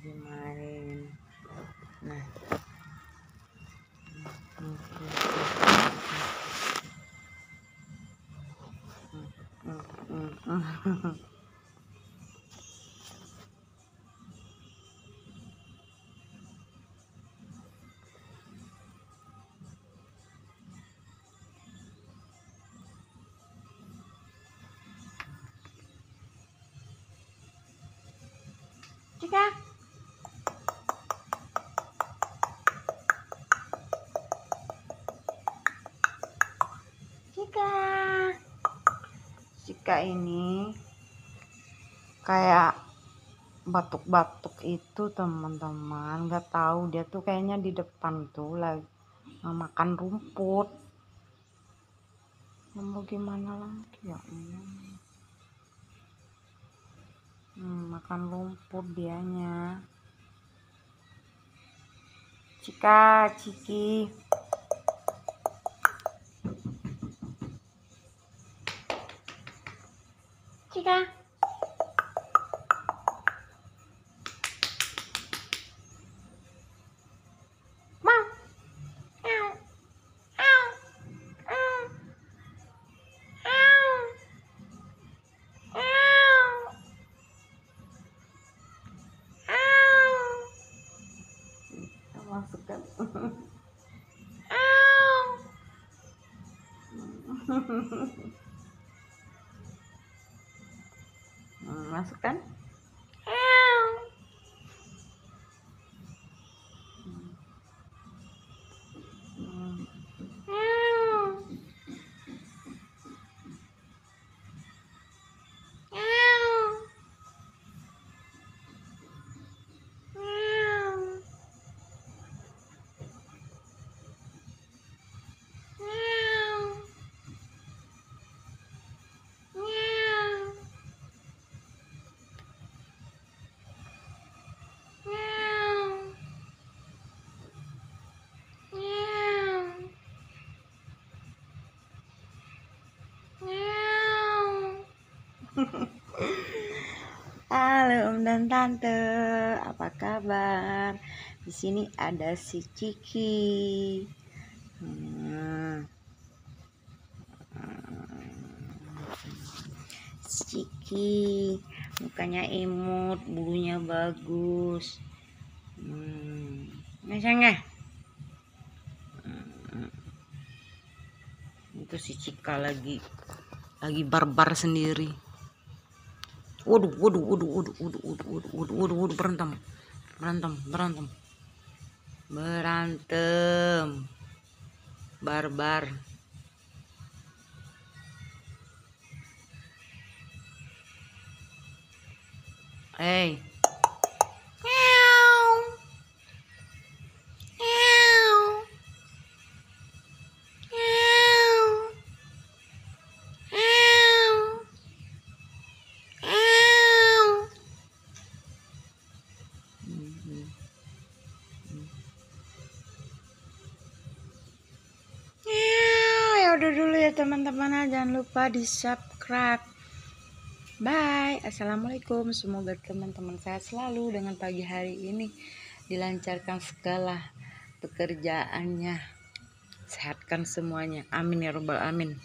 lagi main. Nah, Cika. Cika ini kayak batuk-batuk itu teman-teman, nggak tahu dia tuh kayaknya di depan tuh lagi makan rumput. Mau gimana lagi ya makan rumput dianya. Cika, Ciki. Cika. Mau. Au. Au. Au. Au. Au. Au. Masukkan. Au. Masukkan. Halo Om dan Tante, apa kabar? Di sini ada si Ciki. Ciki, mukanya imut, bulunya bagus. Nggak? Itu si Cika lagi barbar sendiri. Waduh, berantem. Barbar. Hey. Ya udah dulu ya teman-teman, jangan lupa di subscribe. Bye, assalamualaikum. Semoga teman-teman sehat selalu dengan pagi hari ini, dilancarkan segala pekerjaannya, sehatkan semuanya, amin ya robbal alamin.